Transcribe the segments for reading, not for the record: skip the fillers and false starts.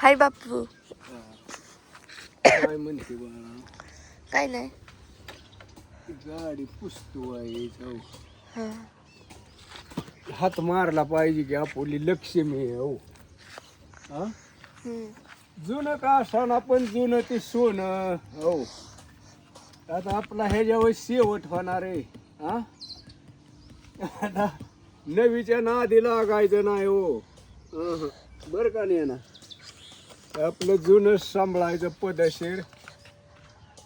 हाय बापू. काय म्हणते बाळा? काय नाही. गाडी पुसतो आहे जाऊ. हा. हात मारला पाहिजे की आपली लक्ष्मी आहे हो. हा जुनं का असताना पण जुनं ते सोनं हो. आता आपला ह्याच्यावर शेवट होणार आहे. हा आता नवीच्या नादी लागायचं नाही हो. बरं का नाही ना. आपलं जुनं सांभाळायचं पदशीर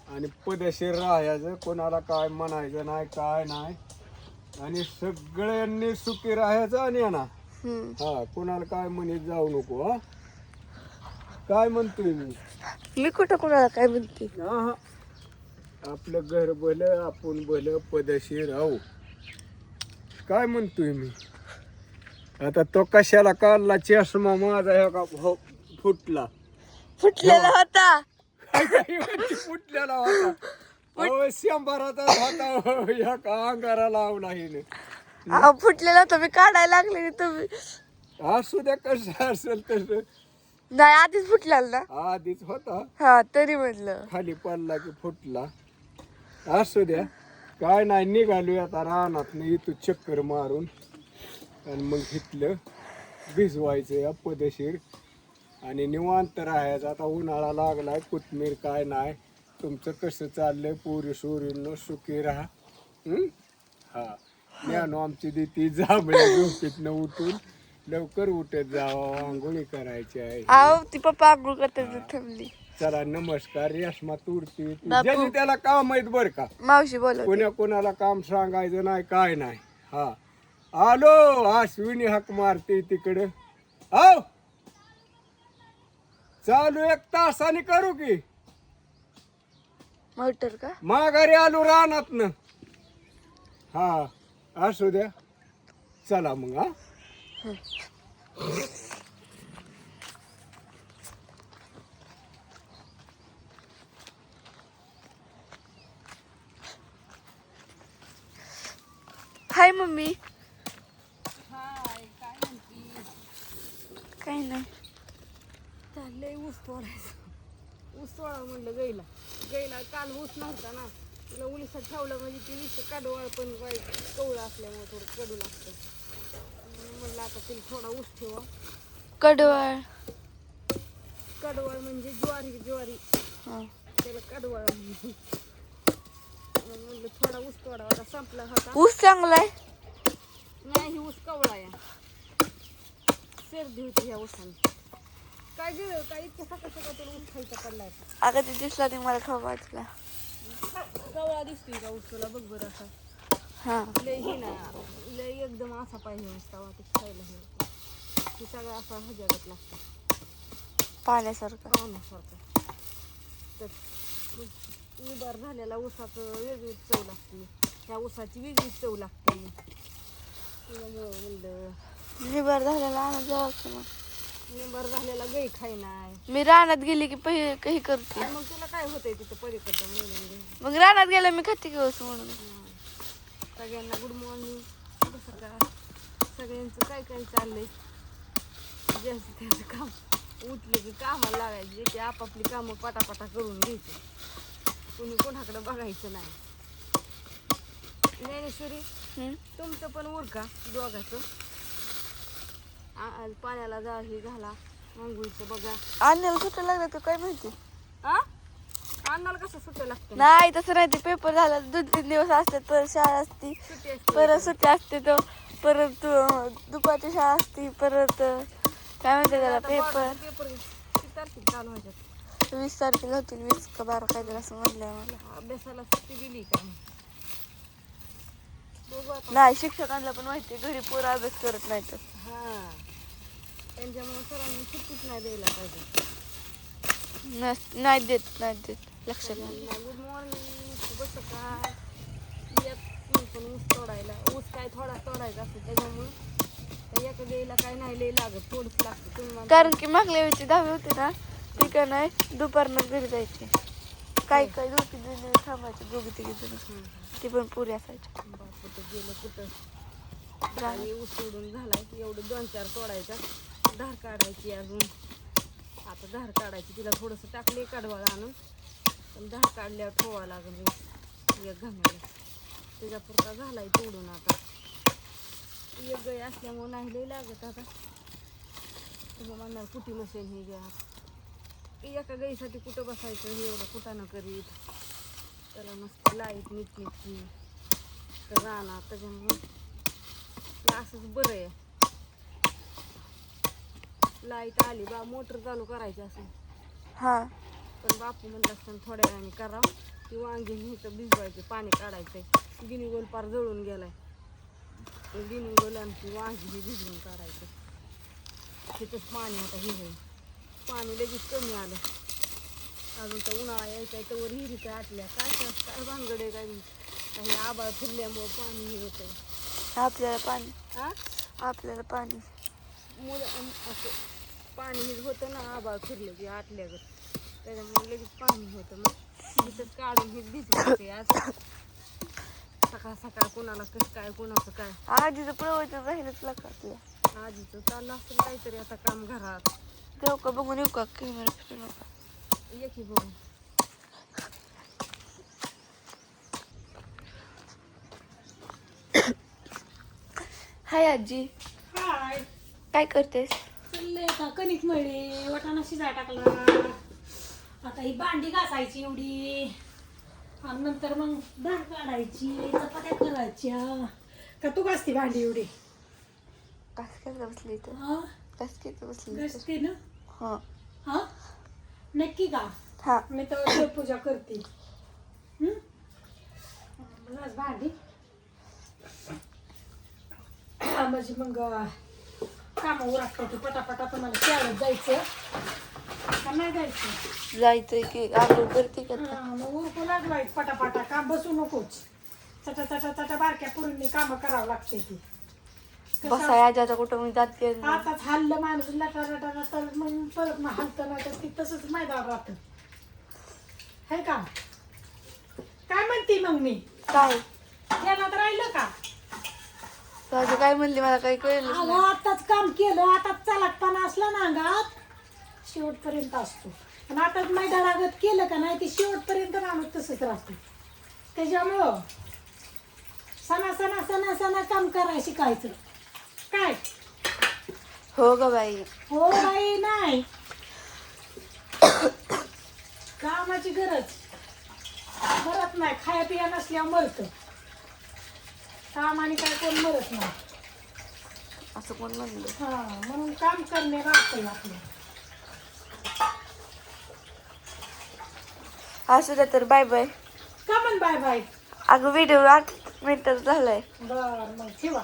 आणि पदशीर राहायचं. कोणाला काय म्हणायचं नाही काय नाही आणि सगळ्यांनी सुखी राहायचं आणि ना हा कोणाला काय म्हणत जाऊ नको. हा काय म्हणतोय मी कुठं कोणाला काय म्हणते. हा आपलं घर भलं आपण भलं पदशीर राहू. काय म्हणतोय मी आता तो कशाला काढला चष्मा माझा ह्या का फुटला फुटलेला होता. फुटलेला होता. शंभराचा होता या का अंगारा लावला हिने. फुटलेला होता मी काढायला लागले तुम्ही. असू द्या कसं असेल तसं. नाही आधीच फुटलेला ना. आधीच होता हा तरी म्हटलं खाली पडला की फुटला. असू द्या काय नाही. निघालो आता रानात नाही तू चक्कर मारून आणि मग घेतलं भिजवायचं या पदशीर आणि निवांत राहायचं. आता उन्हाळा लागलाय कोथमीर काय नाही. तुमचं कसं चाललंय पोरी सोरींनो सुखी राहा. हा ज्ञानो आमची देती जांभळ्या झोपेतनं उठून लवकर उठत जावं. आंघोळी करायची आहे. आहो ती पप्पा आंघोळ करते थांबली. चला नमस्कार. रेशमा तुरती ज्याची त्याला काम आहेत बरं का. मावशी बोल. कोणाला काम सांगायचं नाही काय नाही. हा आलो. अश्विनी हाक मारते तिकडे. हो चालू 1 तासाने करू की. मोटर का माघारी आलो रानातनं. हा असू द्या चला मग. हा हाय मम्मी. काय नाही चाललंय ऊस तोडायचं. ऊस तोडा म्हणलं गाईला काल ऊस नव्हता ना. तिला उलिसात ठेवलं म्हणजे ती वीस कडवळ पण कवळं असल्यामुळे थोडं कडू लागतं. म्हणलं आता तिला थोडा ऊस ठेवा. कडवळ म्हणजे ज्वारी त्याला कडवळ म्हणलं थोडा ऊस तोडा. आता संपला होता. ऊस चांगला आहे. नाही ही ऊस कवळा या सर्दी होती ह्या ऊसाने. काय गेलं काय इतकं सकाळ तुला ऊस खायचा पडलाय. अगं ते दिसला ते मला खाऊ वाटला. कवळा दिसतोय का ऊस तुला बघ बरं असा. हा लय हे ना लय एकदम असा पाहिजे तवा ते खायला हे ते सगळं असा हजारात लागतं पाण्यासारखं. पाण्यासारखं. तर निबार झालेला ऊसाचं वेगळीच चव लागते. त्या ऊसाची वेगळीच चव लागते. त्यामुळं म्हणलं निबार झालेला आणत जावं मग. निबार झालेला गाई खाय नाही. मी रानात गेली की पहिले काही करते. मग तुला काय होतंय तिथं परिकरता म्हणून. मग रानात गेलं मी खाते की ऊस म्हणून. सगळ्यांना गुड मॉर्निंग. कसं काय सगळ्यांचं काय काय चाललंय. ज्याचं त्याचं काम उठले की कामाला लागायचे. ते आपापली कामं पटापटा करून घ्यायचे. कुणी कोणाकडे बघायचं नाही. ज्ञानेश्वरी तुमचं पण उरका दोघाचं. पाण्याला जा हे घाला आंघोळीचं बघा. अन्नाला सुट्ट्या लागल्या तर काय माहिती. अन्नाला कसं सुट्ट्या लागतं. नाही तसं नाही. ते पेपर झाला 2-3 दिवस असतात. परत शाळा असती. सुट्टी असते. परत सुट्टी असते. तर परत दुपारची शाळा असती. परत काय म्हणते त्याला पेपर किती तारखेला चालू व्हायच्यात. 20 तारखेला होतील. 20 का 12 काहीतरी असं म्हटलंय मला. अभ्यासाला सुट्टी दिली का बघू आता. नाही शिक्षकांना पण माहिती घरी पोरं अभ्यास करत नाही तर. हा त्यांच्यामुळे सरांनी सुट्टीच नाही द्यायला पाहिजे. नाही देत लक्षात नाही. Good morning. बस काय येत पण ऊस तोडायला. ऊस काय थोडा तोडायचा असतो त्याच्यामुळे एका गाईला काय नाही लई लागत. थोडंच लागतं. तुम्ही कारण की मागल्या वेळची 10वी होती ना ती का नाही दुपारनं घरी जायची. काही 2-3 दिवस थांबायचे 2-3 जण. ती पण पुरी असायची. कुठं गेलं कुठं आणि ऊस तोडून झालाय. एवढं 2-4 तोडायचा. धार काढायची अजून आता धार काढायची, तिला थोडंसं टाकले कडवाळ आणून, पण धार काढल्यावर ठेवावं लागेल एक घामाला. त्याच्यापुरता झालाय तोडून. आता एक गाय असल्यामुळे नाही लई लागत. आता तुम्ही म्हणणार कुठी मशीन हे घ्या, एका गाईसाठी कुठं बसायचं हे एवढं कुठं न करीत. त्याला मस्त लाईट नीटनीटकी तर राहणार, त्याच्यामुळं ते असंच बरं आहे. लाईट आली बा मोटर चालू करायची असेल, हा पण बापू म्हणलं असताना थोड्या वेळाने करावं. ती वांगी इथं भिजवायचे, पाणी काढायचंय. गिनीगोल पार जळून गेलाय. गिनीगोल आणि ती वांगी ही भिजवून काढायचं. तिथंच पाणी आता हे होईल. पाणी लगेच कमी आलं. अजून तर उन्हाळा यायचा तर वर हिरी काय आटल्या काय भानगडे काय काही आबाळ फिरल्यामुळं पाणी हे होतंय. आपल्याला पाणी, हा आपल्याला पाणी मुलं असं पाणी हे होतं ना, आबाळ फिरलं की आटल्यागत, त्याच्यामुळे लगेच पाणी होतं. मग तिथंच काढून हे भिजवायचे. आज सकाळ सकाळ कोणाला कसं काय कोणाचं काय. आजीचं प्रवचन राहिलंच आपल्या. आजीचं चाललं असेल काहीतरी आता काम घरात. जाऊ का बघून येऊ का कॅमेरा फिरू नका. ये की बघून. हाय आजी, हाय, काय करतेस? चाललंय का कणिक मळली, वाटाणा शिजाय टाकला. आता ही भांडी घासायची एवढी, आणि नंतर मग धार काढायची, चपात्या करायच्या. का तू घासती भांडी एवढी? कस काय बसली इथं? हा, कस काय बसली इथं? घासते ना. हा हा, नक्की का? हा मी तर देवपूजा करते. घास भांडी म्हणजे मग काम उरकतो पटापटा. तुम्हाला शाळेत जायचं का नाही जायचं? जायचंय की आंघोळ करते का आता? हा, मग उरकू लागलाय पटापटा. काम बसू नकोच. चटा चटा चटा बारक्या पोरींनी कामं करावं लागते ती. बसाय आजी आता कुठं मी जाते. आताच हल्लं माणूस लटा लटा तर मग परत मग हलतं नाही तर ती तसंच मैदान राहतं. है का? काय म्हणते मग मी? काय ध्यानात राहिलं का? आजी काय म्हणली मला काही कळलं अगं आताच काम केलं, आताच चालकपणा असला ना अंगात शेवटपर्यंत असतो. पण आताच मैदानागत केलं का नाही ते शेवटपर्यंत माणूस तसंच राहतो. त्याच्यामुळं सणा सणा सणा सणा काम करायला शिकायचं. काय हो ग बाई. हो बाई नाही, कामाची गरज मरत नाही. खाया पिया नसल्यावर मरत. काम आणि काय कोण मरत नाही. असं कोण म्हणलं? हा, म्हणून काम करणे राहतंय आपलं. असू द्या तर बाय बाय. का म्हण बाय बाय? अगं व्हिडिओ 8 मिनिटाचा झालाय. बर मग ठेवा.